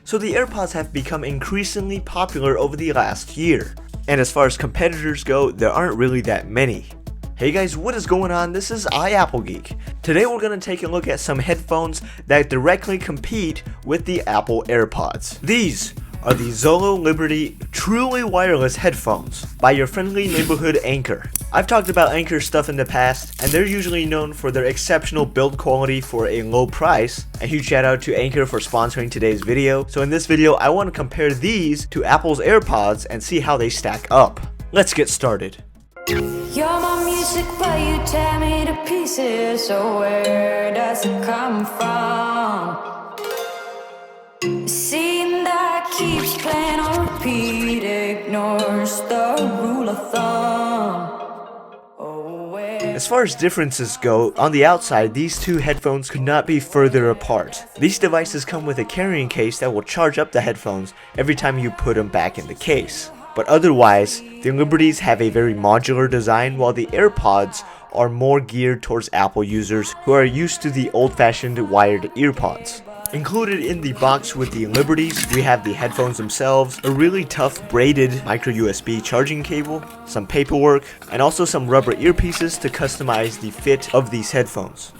So the AirPods have become increasingly popular over the last year. And as far as competitors go, there aren't really that many. Hey guys, what is going on? This is iAppleGeek. Today we're going to take a look at some headphones that directly compete with the Apple AirPods. These are the Zolo Liberty truly wireless headphones by your friendly neighborhood Anker. I've talked about Anker stuff in the past, and they're usually known for their exceptional build quality for a low price. A huge shout out to Anker for sponsoring today's video. So in this video, I want to compare these to Apple's AirPods and see how they stack up. Let's get started. You're my music, but you tear me to pieces. So where does it come from? Scene that keeps playing on repeat, ignores the rule of thumb. As far as differences go, on the outside, these two headphones could not be further apart. These devices come with a carrying case that will charge up the headphones every time you put them back in the case. But otherwise, the Liberties have a very modular design, while the AirPods are more geared towards Apple users who are used to the old-fashioned wired earpods. Included in the box with the Liberties, we have the headphones themselves, a really tough braided micro USB charging cable, some paperwork, and also some rubber earpieces to customize the fit of these headphones.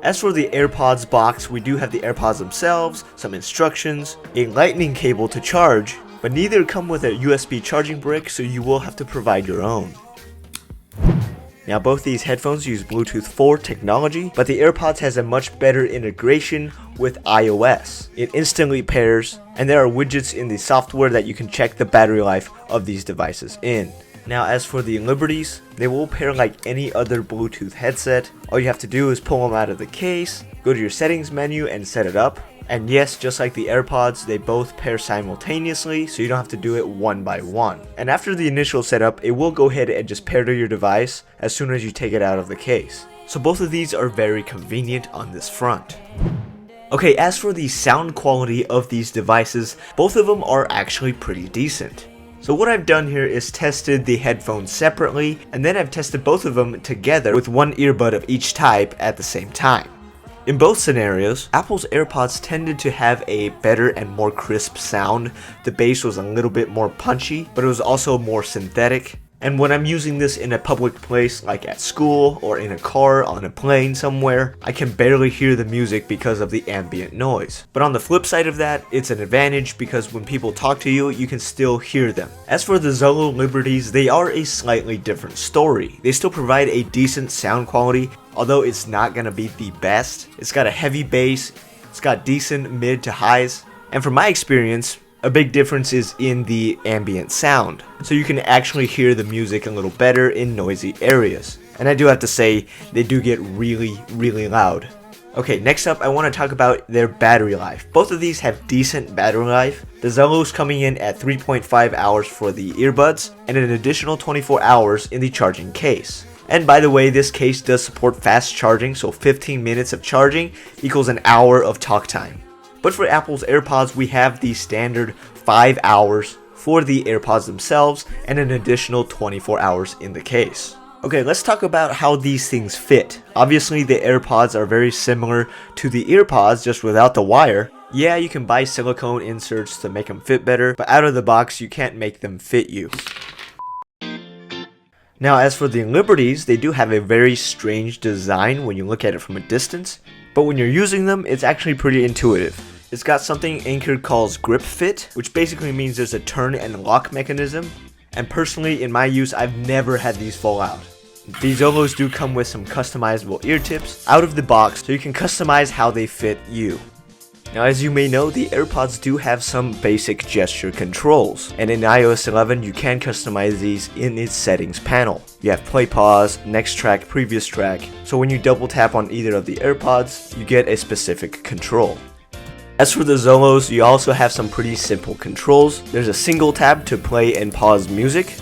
As for the AirPods box, we do have the AirPods themselves, some instructions, a lightning cable to charge, but neither come with a USB charging brick, so you will have to provide your own. Now both these headphones use Bluetooth 4 technology, but the AirPods has a much better integration with iOS. It instantly pairs, and there are widgets in the software that you can check the battery life of these devices in. Now as for the Liberties, they will pair like any other Bluetooth headset. All you have to do is pull them out of the case, go to your settings menu and set it up. And yes, just like the AirPods, they both pair simultaneously, so you don't have to do it one by one. And after the initial setup, it will go ahead and just pair to your device as soon as you take it out of the case. So both of these are very convenient on this front. Okay, as for the sound quality of these devices, both of them are actually pretty decent. So what I've done here is tested the headphones separately, and then I've tested both of them together with one earbud of each type at the same time. In both scenarios, Apple's AirPods tended to have a better and more crisp sound. The bass was a little bit more punchy, but it was also more synthetic. And when I'm using this in a public place like at school or in a car on a plane somewhere, I can barely hear the music because of the ambient noise. But on the flip side of that, it's an advantage because when people talk to you, you can still hear them. As for the Zolo Liberties, they are a slightly different story. They still provide a decent sound quality, although it's not gonna be the best. It's got a heavy bass, it's got decent mid to highs, and from my experience, a big difference is in the ambient sound, so you can actually hear the music a little better in noisy areas. And I do have to say, they do get really loud. Okay, next up I want to talk about their battery life. Both of these have decent battery life. The Zolo's coming in at 3.5 hours for the earbuds, and an additional 24 hours in the charging case. And by the way, this case does support fast charging, so 15 minutes of charging equals an hour of talk time. But for Apple's AirPods, we have the standard 5 hours for the AirPods themselves and an additional 24 hours in the case. Okay, let's talk about how these things fit. Obviously, the AirPods are very similar to the EarPods, just without the wire. Yeah, you can buy silicone inserts to make them fit better, but out of the box, you can't make them fit you. Now, as for the Liberties, they do have a very strange design when you look at it from a distance, but when you're using them, it's actually pretty intuitive. It's got something Anker calls grip fit, which basically means there's a turn and lock mechanism, and personally, in my use, I've never had these fall out. These Zolos do come with some customizable ear tips out of the box, so you can customize how they fit you. Now, as you may know, the AirPods do have some basic gesture controls, and in iOS 11 you can customize these in its settings panel. You have play, pause, next track, previous track, so when you double tap on either of the AirPods, you get a specific control. As for the Zolos, you also have some pretty simple controls. There's a single tap to play and pause music,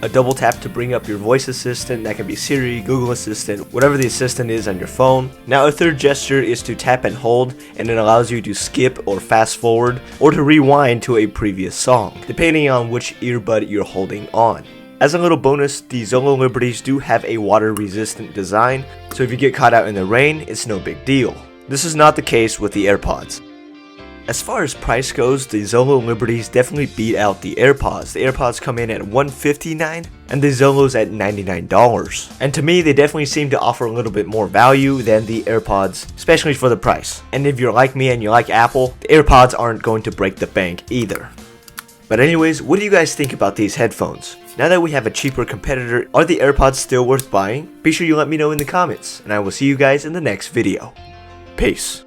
a double tap to bring up your voice assistant, that can be Siri, Google Assistant, whatever the assistant is on your phone. Now a third gesture is to tap and hold, and it allows you to skip or fast forward or to rewind to a previous song, depending on which earbud you're holding on. As a little bonus, the Zolo Liberties do have a water resistant design, so if you get caught out in the rain, it's no big deal. This is not the case with the AirPods. As far as price goes, the Zolo Liberties definitely beat out the AirPods. The AirPods come in at $159 and the Zolos at $99. And to me, they definitely seem to offer a little bit more value than the AirPods, especially for the price. And if you're like me and you like Apple, the AirPods aren't going to break the bank either. But anyways, what do you guys think about these headphones? Now that we have a cheaper competitor, are the AirPods still worth buying? Be sure you let me know in the comments, and I will see you guys in the next video. Peace.